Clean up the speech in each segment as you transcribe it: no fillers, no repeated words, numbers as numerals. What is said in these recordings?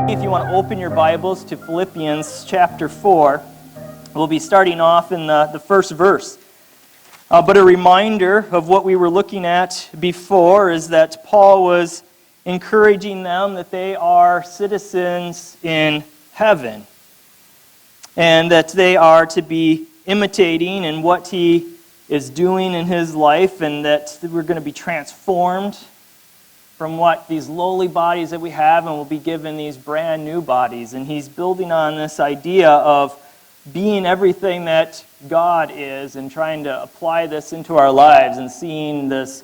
If you want to open your Bibles to Philippians chapter 4, we'll be starting off in the first verse. But a reminder of what we were looking at before is that Paul was encouraging them that they are citizens in heaven, and that they are to be imitating in what he is doing in his life, and that we're going to be transformed from what these lowly bodies that we have, and we'll be given these brand new bodies. And he's building on this idea of being everything that God is and trying to apply this into our lives and seeing this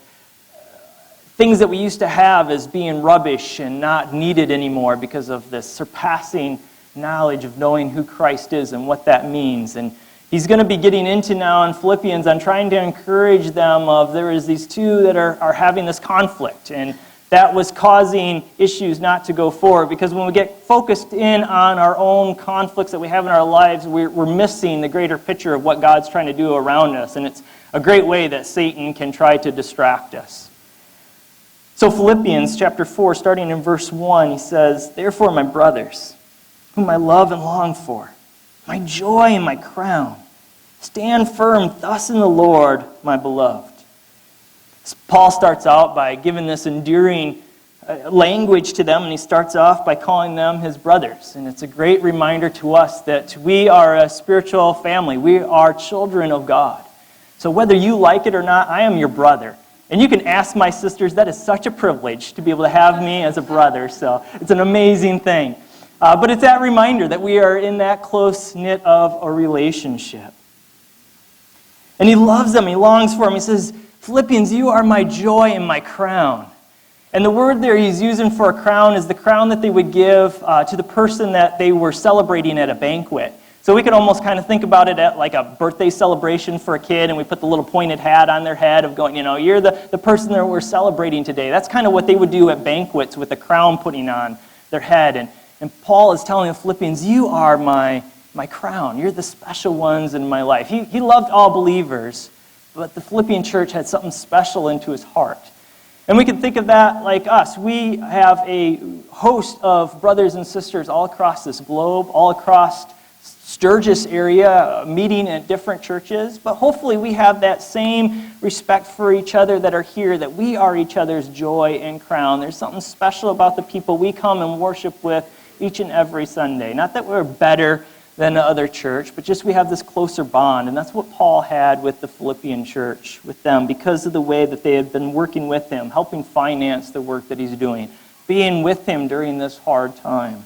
things that we used to have as being rubbish and not needed anymore because of this surpassing knowledge of knowing who Christ is and what that means. And he's going to be getting into now in Philippians on trying to encourage them of there is these two that are having this conflict, and that was causing issues not to go forward, because when we get focused in on our own conflicts that we have in our lives, we're missing the greater picture of what God's trying to do around us, and it's a great way that Satan can try to distract us. So Philippians chapter 4, starting in verse 1, he says, "Therefore, my brothers, whom I love and long for, my joy and my crown, stand firm thus in the Lord, my beloved." Paul starts out by giving this endearing language to them, and he starts off by calling them his brothers. And it's a great reminder to us that we are a spiritual family. We are children of God. So whether you like it or not, I am your brother. And you can ask my sisters. That is such a privilege to be able to have me as a brother. So it's an amazing thing. But it's that reminder that we are in that close-knit of a relationship. And he loves them. He longs for them. He says, "Philippians, you are my joy and my crown." And the word there he's using for a crown is the crown that they would give to the person that they were celebrating at a banquet. So we could almost kind of think about it at like a birthday celebration for a kid, and we put the little pointed hat on their head of going, you're the person that we're celebrating today. That's kind of what they would do at banquets with the crown putting on their head. And Paul is telling the Philippians, you are my crown. You're the special ones in my life. He loved all believers, but the Philippian church had something special into his heart. And we can think of that like us. We have a host of brothers and sisters all across this globe, all across Sturgis area, meeting at different churches. But hopefully we have that same respect for each other that are here, that we are each other's joy and crown. There's something special about the people we come and worship with each and every Sunday. Not that we're better than the other church, but just we have this closer bond. And that's what Paul had with the Philippian church, with them, because of the way that they had been working with him, helping finance the work that he's doing, being with him during this hard time.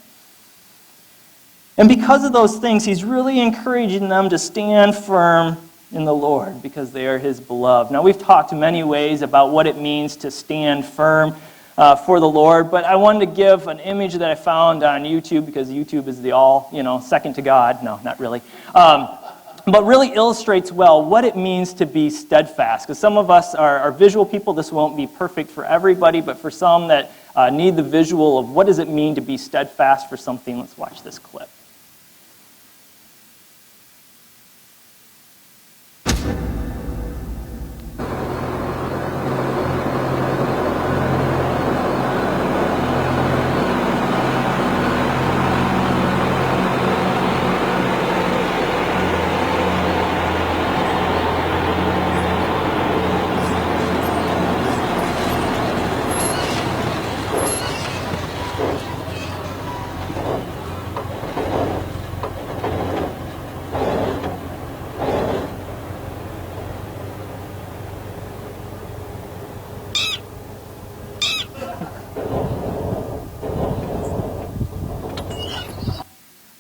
And because of those things, he's really encouraging them to stand firm in the Lord, because they are his beloved. Now, we've talked in many ways about what it means to stand firm for the Lord, but I wanted to give an image that I found on YouTube, because YouTube is the all, second to God. No, not really. But really illustrates well what it means to be steadfast. Because some of us are visual people. This won't be perfect for everybody, but for some that need the visual of what does it mean to be steadfast for something, let's watch this clip.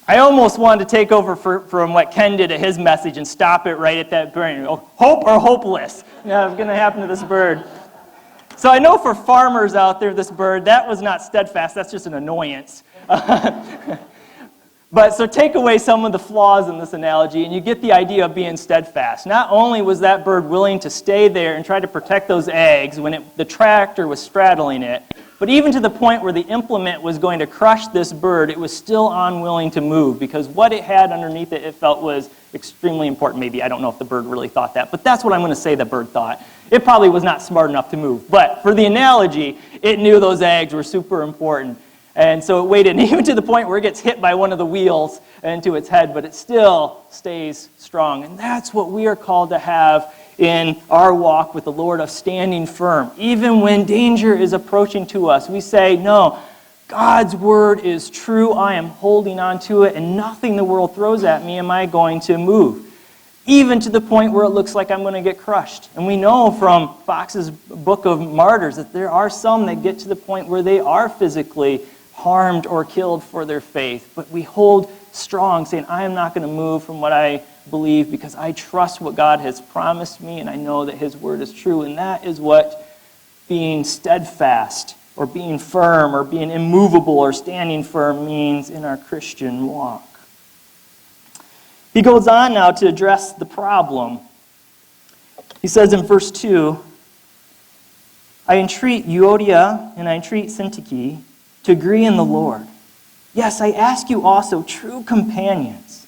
I almost wanted to take over from what Ken did at his message and stop it right at that bird. Hope or hopeless? Yeah, it's going to happen to this bird. So I know for farmers out there, this bird, that was not steadfast. That's just an annoyance. But so take away some of the flaws in this analogy, and you get the idea of being steadfast. Not only was that bird willing to stay there and try to protect those eggs when the tractor was straddling it, but even to the point where the implement was going to crush this bird, it was still unwilling to move, because what it had underneath it, it felt was extremely important. Maybe, I don't know if the bird really thought that, but that's what I'm going to say the bird thought. It probably was not smart enough to move, but for the analogy, it knew those eggs were super important. And so it waited, even to the point where it gets hit by one of the wheels into its head, but it still stays strong. And that's what we are called to have in our walk with the Lord, of standing firm. Even when danger is approaching to us, we say, no, God's word is true. I am holding on to it, and nothing the world throws at me am I going to move. Even to the point where it looks like I'm going to get crushed. And we know from Fox's Book of Martyrs that there are some that get to the point where they are physically harmed or killed for their faith. But we hold strong, saying, I am not going to move from what I believe because I trust what God has promised me, and I know that his word is true. And that is what being steadfast or being firm or being immovable or standing firm means in our Christian walk. He goes on now to address the problem. He says in verse 2, I entreat Euodia and I entreat Syntyche to agree in the Lord. Yes, I ask you also, true companions,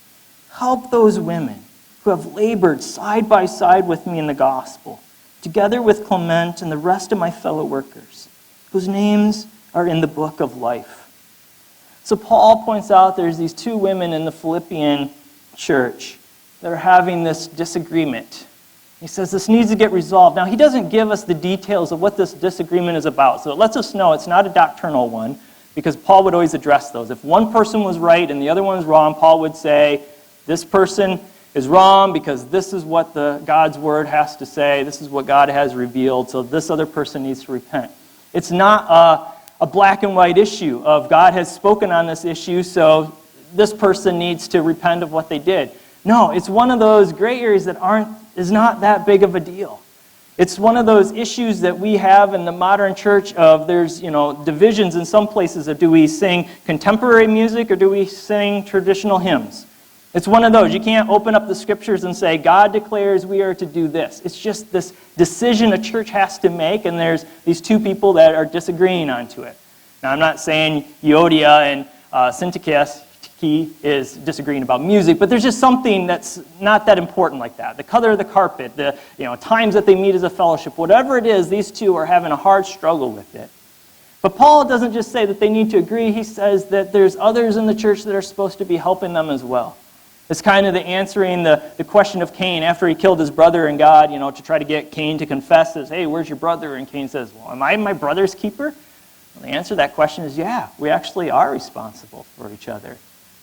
help those women who have labored side by side with me in the gospel, together with Clement and the rest of my fellow workers, whose names are in the book of life. So Paul points out there's these two women in the Philippian church that are having this disagreement. He says this needs to get resolved. Now, he doesn't give us the details of what this disagreement is about, so it lets us know it's not a doctrinal one, because Paul would always address those. If one person was right and the other one was wrong, Paul would say, this person is wrong because this is what God's word has to say, this is what God has revealed, so this other person needs to repent. It's not a black and white issue of God has spoken on this issue, so this person needs to repent of what they did. No, it's one of those gray areas that is not that big of a deal. It's one of those issues that we have in the modern church of there's, divisions in some places of do we sing contemporary music or do we sing traditional hymns? It's one of those. You can't open up the scriptures and say, God declares we are to do this. It's just this decision a church has to make, and there's these two people that are disagreeing onto it. Now, I'm not saying Euodia and Syntyche is disagreeing about music, but there's just something that's not that important like that. The color of the carpet, the times that they meet as a fellowship, whatever it is, these two are having a hard struggle with it. But Paul doesn't just say that they need to agree, he says that there's others in the church that are supposed to be helping them as well. It's kind of the answering the question of Cain after he killed his brother and God, to try to get Cain to confess, says, hey, where's your brother? And Cain says, well, am I my brother's keeper? Well, the answer to that question is, yeah, we actually are responsible for each other.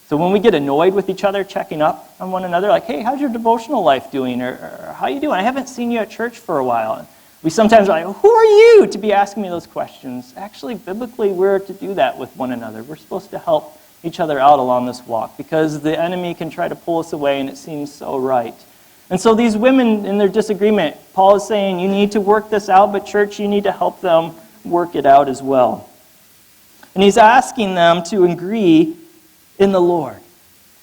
So when we get annoyed with each other, checking up on one another, like, hey, how's your devotional life doing? Or how you doing? I haven't seen you at church for a while. And we sometimes are like, who are you to be asking me those questions? Actually, biblically, we're to do that with one another. We're supposed to help each other out along this walk because the enemy can try to pull us away and it seems so right. And so these women in their disagreement, Paul is saying you need to work this out, but church, you need to help them work it out as well. And he's asking them to agree in the Lord.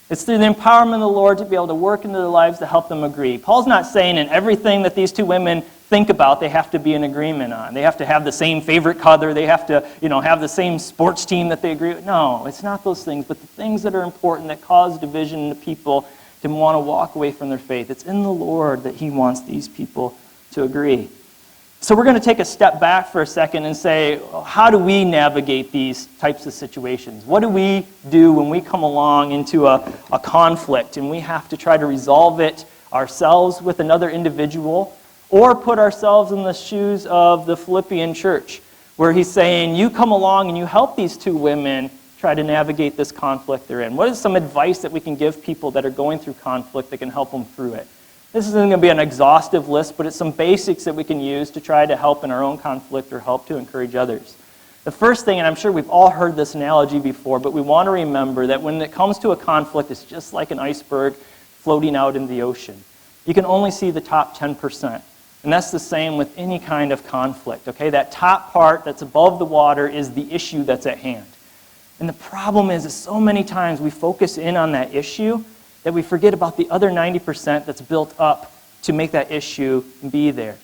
It's through the empowerment of the Lord to be able to work into their lives to help them agree. Paul's not saying in everything that these two women think about they have to be in agreement on. They have to have the same favorite color. They have to, have the same sports team that they agree with. No, it's not those things, but the things that are important that cause division in the people to want to walk away from their faith. It's in the Lord that he wants these people to agree. So we're going to take a step back for a second and say, how do we navigate these types of situations? What do we do when we come along into a conflict and we have to try to resolve it ourselves with another individual, or put ourselves in the shoes of the Philippian church, where he's saying, you come along and you help these two women try to navigate this conflict they're in? What is some advice that we can give people that are going through conflict that can help them through it? This isn't going to be an exhaustive list, but it's some basics that we can use to try to help in our own conflict or help to encourage others. The first thing, and I'm sure we've all heard this analogy before, but we want to remember that when it comes to a conflict, it's just like an iceberg floating out in the ocean. You can only see the top 10%. And that's the same with any kind of conflict, okay? That top part that's above the water is the issue that's at hand. And the problem is so many times we focus in on that issue that we forget about the other 90% that's built up to make that issue be there.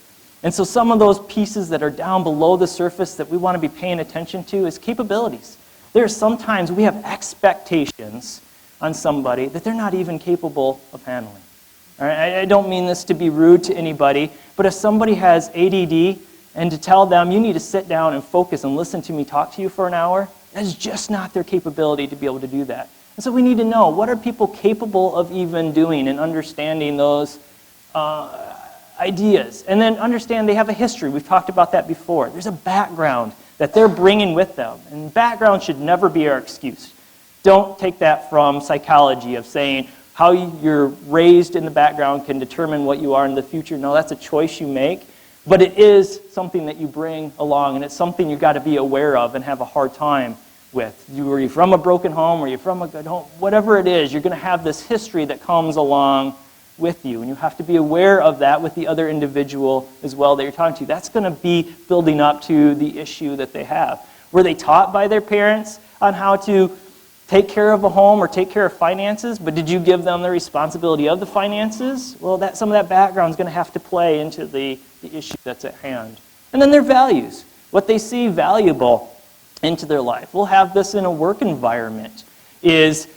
And so some of those pieces that are down below the surface that we want to be paying attention to is capabilities. There are sometimes we have expectations on somebody that they're not even capable of handling. All right? I don't mean this to be rude to anybody, but if somebody has ADD and to tell them you need to sit down and focus and listen to me talk to you for an hour, That is just not their capability to be able to do that. And so we need to know, what are people capable of even doing and understanding those ideas? And then understand they have a history. We've talked about that before. There's a background that they're bringing with them. And background should never be our excuse. Don't take that from psychology of saying how you're raised in the background can determine what you are in the future. No, that's a choice you make. But it is something that you bring along, and it's something you've got to be aware of and have a hard time with. Were you from a broken home? Were you from a good home? Whatever it is, you're going to have this history that comes along with you, and you have to be aware of that with the other individual as well that you're talking to. That's going to be building up to the issue that they have. Were they taught by their parents on how to take care of a home or take care of finances, but did you give them the responsibility of the finances? Well, some of that background is going to have to play into the issue that's at hand. And then their values, what they see valuable into their life. We'll have this in a work environment. Is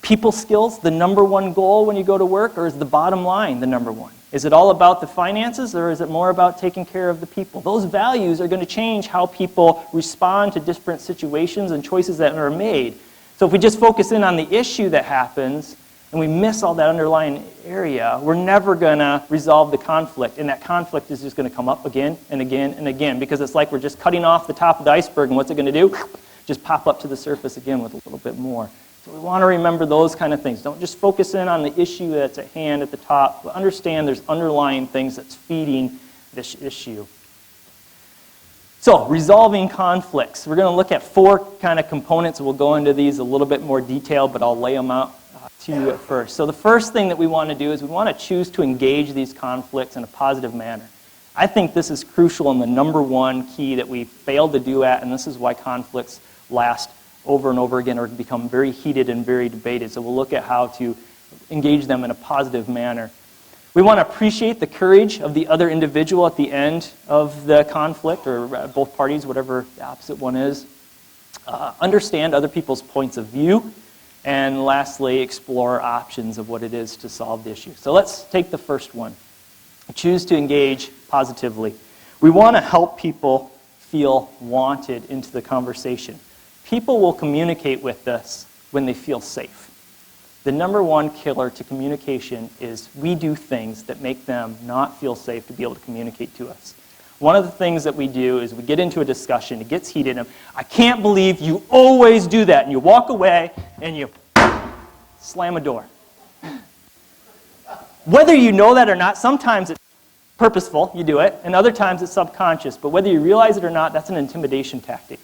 people skills the number one goal when you go to work, or is the bottom line the number one? Is it all about the finances, or is it more about taking care of the people? Those values are going to change how people respond to different situations and choices that are made. So if we just focus in on the issue that happens, and we miss all that underlying area, we're never going to resolve the conflict. And that conflict is just going to come up again and again and again, because it's like we're just cutting off the top of the iceberg, and what's it going to do? Just pop up to the surface again with a little bit more. So we want to remember those kind of things. Don't just focus in on the issue that's at hand at the top, but understand there's underlying things that's feeding this issue. So, resolving conflicts. We're going to look at 4 kind of components. We'll go into these a little bit more detail, but I'll lay them out to you at first. So the first thing that we want to do is we want to choose to engage these conflicts in a positive manner. I think this is crucial and the number one key that we fail to do at, and this is why conflicts last over and over again or become very heated and very debated. So we'll look at how to engage them in a positive manner. We want to appreciate the courage of the other individual at the end of the conflict, or both parties, whatever the opposite one is. Understand other people's points of view. And lastly, explore options of what it is to solve the issue. So let's take the first one. Choose to engage positively. We want to help people feel wanted into the conversation. People will communicate with us when they feel safe. The number one killer to communication is we do things that make them not feel safe to be able to communicate to us. One of the things that we do is we get into a discussion, it gets heated, and I can't believe you always do that. And you walk away and you slam a door. Whether you know that or not, sometimes it's purposeful, you do it, and other times it's subconscious. But whether you realize it or not, that's an intimidation tactic.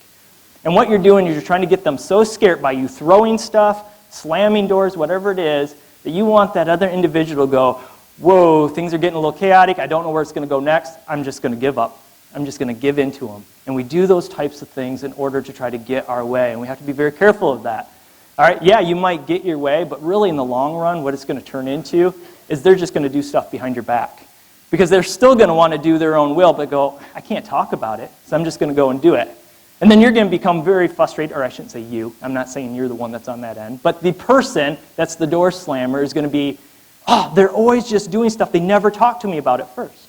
And what you're doing is you're trying to get them so scared by you throwing stuff, slamming doors, whatever it is, that you want that other individual to go, whoa, things are getting a little chaotic, I don't know where it's going to go next, I'm just going to give up. I'm just going to give in to them. And we do those types of things in order to try to get our way, and we have to be very careful of that. All right, yeah, you might get your way, but really in the long run, what it's going to turn into is they're just going to do stuff behind your back. Because they're still going to want to do their own will, but go, I can't talk about it, so I'm just going to go and do it. And then you're going to become very frustrated, or I shouldn't say you, I'm not saying you're the one that's on that end, but the person that's the door slammer is going to be, oh, they're always just doing stuff, they never talk to me about it first.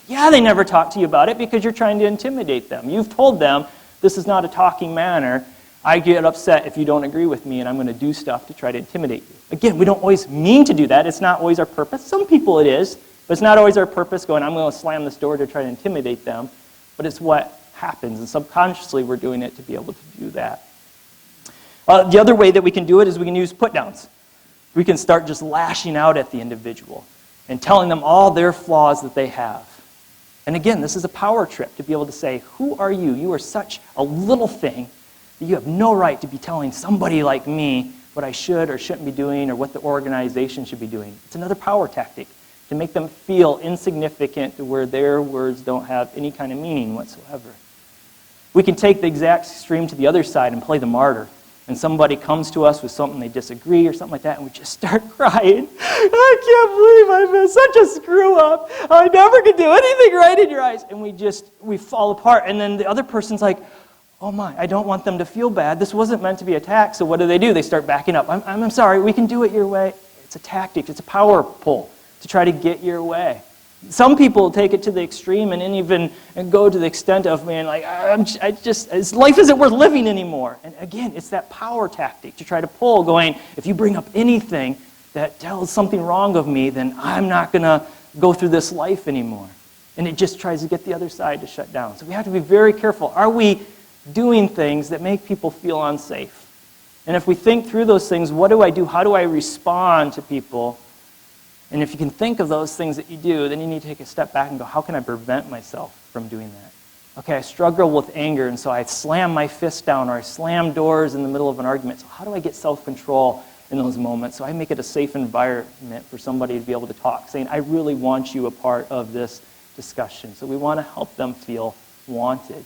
Yeah, they never talk to you about it because you're trying to intimidate them. You've told them, this is not a talking manner, I get upset if you don't agree with me, and I'm going to do stuff to try to intimidate you. Again, we don't always mean to do that, it's not always our purpose. Some people it is, but it's not always our purpose going, I'm going to slam this door to try to intimidate them, but it's what happens, and subconsciously we're doing it to be able to do that. The other way that we can do it is we can use put-downs. We can start just lashing out at the individual and telling them all their flaws that they have. And again, this is a power trip to be able to say, who are you? You are such a little thing that you have no right to be telling somebody like me what I should or shouldn't be doing or what the organization should be doing. It's another power tactic to make them feel insignificant to where their words don't have any kind of meaning whatsoever. We can take the exact extreme to the other side and play the martyr. And somebody comes to us with something they disagree or something like that, and we just start crying. I can't believe I've been such a screw up. I never could do anything right in your eyes. And we fall apart. And then the other person's like, oh my, I don't want them to feel bad. This wasn't meant to be attacked. So what do? They start backing up. I'm sorry, we can do it your way. It's a tactic. It's a power pull to try to get your way. Some people take it to the extreme and even go to the extent of, man, like, life isn't worth living anymore. And again, it's that power tactic to try to pull, going, if you bring up anything that tells something wrong of me, then I'm not going to go through this life anymore. And it just tries to get the other side to shut down. So we have to be very careful. Are we doing things that make people feel unsafe? And if we think through those things, what do I do? How do I respond to people? And if you can think of those things that you do, then you need to take a step back and go, how can I prevent myself from doing that? Okay, I struggle with anger, and so I slam my fist down, or I slam doors in the middle of an argument. So how do I get self-control in those moments? So I make it a safe environment for somebody to be able to talk, saying, I really want you a part of this discussion. So we want to help them feel wanted.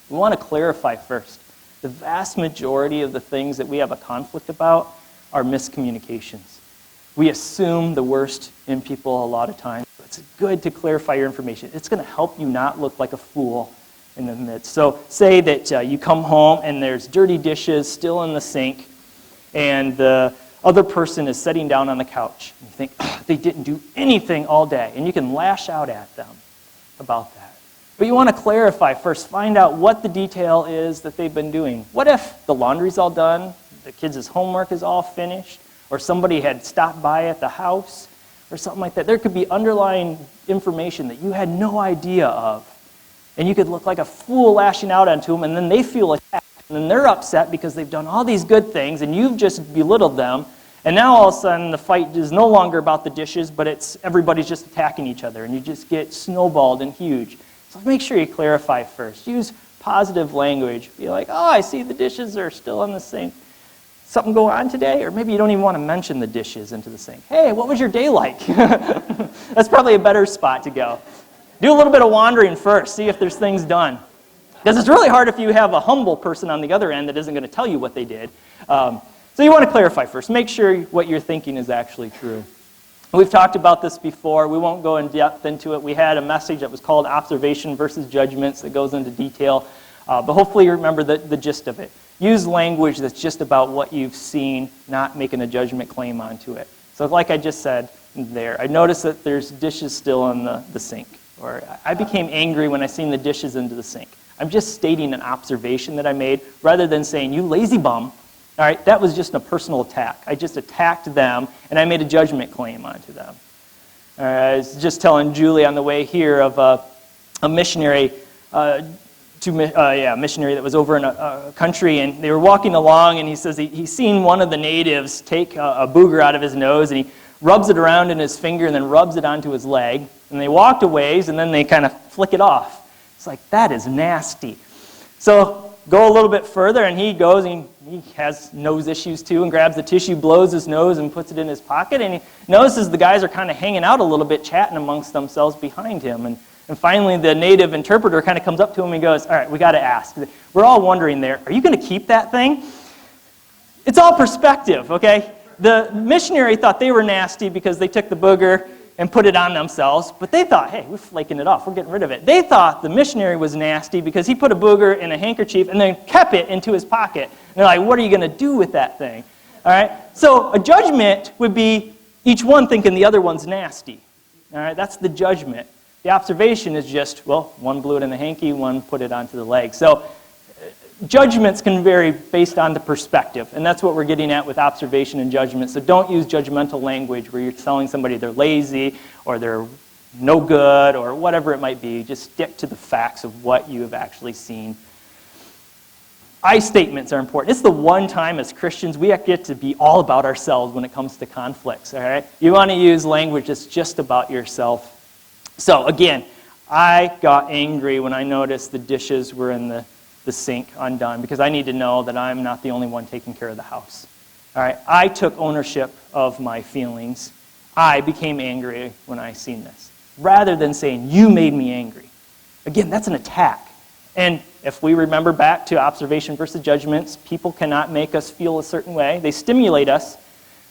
We want to clarify first. The vast majority of the things that we have a conflict about are miscommunications. We assume the worst in people a lot of times. It's good to clarify your information. It's going to help you not look like a fool in the midst. So say that you come home and there's dirty dishes still in the sink, and the other person is sitting down on the couch. And you think, they didn't do anything all day. And you can lash out at them about that. But you want to clarify first. Find out what the detail is that they've been doing. What if the laundry's all done, the kids' homework is all finished, or somebody had stopped by at the house, or something like that? There could be underlying information that you had no idea of. And you could look like a fool lashing out onto them, and then they feel attacked. And then they're upset because they've done all these good things, and you've just belittled them. And now all of a sudden the fight is no longer about the dishes, but everybody's just attacking each other, and you just get snowballed and huge. So make sure you clarify first. Use positive language. Be like, oh, I see the dishes are still in the sink. Something go on today? Or maybe you don't even want to mention the dishes into the sink. Hey, what was your day like? That's probably a better spot to go. Do a little bit of wandering first. See if there's things done. Because it's really hard if you have a humble person on the other end that isn't going to tell you what they did. So you want to clarify first. Make sure what you're thinking is actually true. We've talked about this before. We won't go in depth into it. We had a message that was called Observation versus Judgments that goes into detail. But hopefully you remember the gist of it. Use language that's just about what you've seen, not making a judgment claim onto it. So like I just said there, I noticed that there's dishes still in the sink. Or I became angry when I seen the dishes into the sink. I'm just stating an observation that I made rather than saying, you lazy bum. All right, that was just a personal attack. I just attacked them, and I made a judgment claim onto them. I was just telling Julie on the way here of a missionary missionary that was over in a country, and they were walking along, and he says he's seen one of the natives take a booger out of his nose, and he rubs it around in his finger and then rubs it onto his leg. And they walked a ways, and then they kind of flick it off. It's like, that is nasty. So go a little bit further, and he goes, and he has nose issues too, and grabs the tissue, blows his nose, and puts it in his pocket, and he notices the guys are kind of hanging out a little bit, chatting amongst themselves behind him. And finally, the native interpreter kind of comes up to him and goes, all right, we got to ask. We're all wondering there, are you going to keep that thing? It's all perspective, okay? The missionary thought they were nasty because they took the booger and put it on themselves, but they thought, hey, we're flaking it off, we're getting rid of it. They thought the missionary was nasty because he put a booger in a handkerchief and then kept it into his pocket. And they're like, what are you going to do with that thing? All right? So a judgment would be each one thinking the other one's nasty. All right? That's the judgment. The observation is just, well, one blew it in the hanky, one put it onto the leg. So judgments can vary based on the perspective, and that's what we're getting at with observation and judgment. So don't use judgmental language where you're telling somebody they're lazy or they're no good or whatever it might be. Just stick to the facts of what you have actually seen. I statements are important. It's the one time as Christians we get to be all about ourselves when it comes to conflicts. All right? You want to use language that's just about yourself. So again, I got angry when I noticed the dishes were in the sink undone because I need to know that I'm not the only one taking care of the house. All right, I took ownership of my feelings. I became angry when I seen this, rather than saying, you made me angry. Again, that's an attack. And if we remember back to observation versus judgments, people cannot make us feel a certain way. They stimulate us.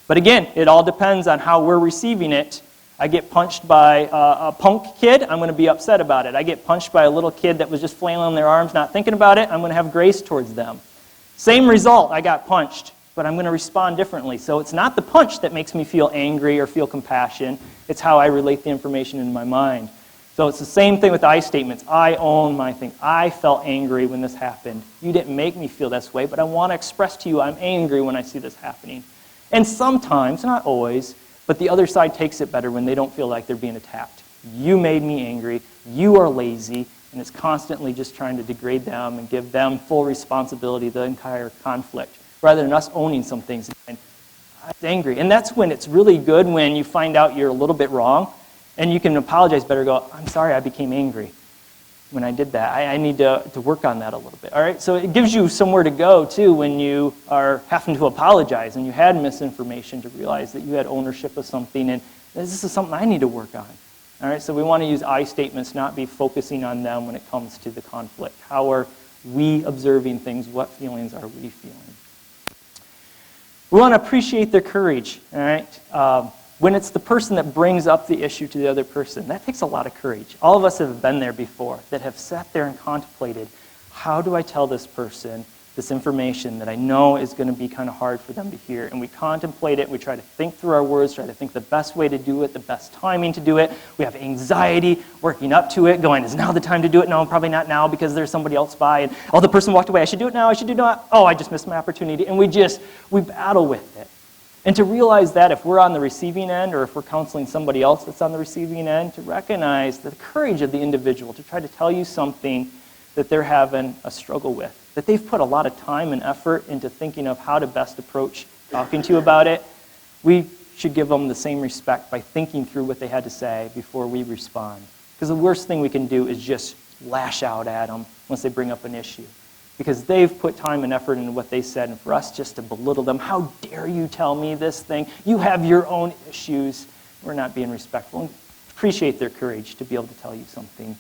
But again, it all depends on how we're receiving it. I get punched by a punk kid, I'm going to be upset about it. I get punched by a little kid that was just flailing their arms, not thinking about it, I'm going to have grace towards them. Same result, I got punched. but I'm going to respond differently. So it's not the punch that makes me feel angry or feel compassion. It's how I relate the information in my mind. So it's the same thing with I statements. I own my thing. I felt angry when this happened. You didn't make me feel this way, but I want to express to you I'm angry when I see this happening. And sometimes, not always, but the other side takes it better when they don't feel like they're being attacked. You made me angry. You are lazy. And it's constantly just trying to degrade them and give them full responsibility of the entire conflict, rather than us owning some things. And I'm angry. And that's when it's really good when you find out you're a little bit wrong, and you can apologize better, go, I'm sorry I became angry when I did that. I need to work on that a little bit. All right? So it gives you somewhere to go, too, when you are having to apologize and you had misinformation, to realize that you had ownership of something, and this is something I need to work on. All right, so we want to use I statements, not be focusing on them when it comes to the conflict. How are we observing things? What feelings are we feeling? We want to appreciate their courage. All right, when it's the person that brings up the issue to the other person, that takes a lot of courage. All of us have been there before, that have sat there and contemplated, how do I tell this person this information that I know is going to be kind of hard for them to hear? And we contemplate it, we try to think through our words, try to think the best way to do it, the best timing to do it. We have anxiety working up to it, going, is now the time to do it? No, probably not now because there's somebody else by, and oh, the person walked away, I should do it now, I should do it now. Oh, I just missed my opportunity. And we battle with it. And to realize that if we're on the receiving end, or if we're counseling somebody else that's on the receiving end, to recognize the courage of the individual to try to tell you something that they're having a struggle with, that they've put a lot of time and effort into thinking of how to best approach talking to you about it. We should give them the same respect by thinking through what they had to say before we respond. Because the worst thing we can do is just lash out at them once they bring up an issue. Because they've put time and effort into what they said, and for us just to belittle them, how dare you tell me this thing? You have your own issues. We're not being respectful. And appreciate their courage to be able to tell you something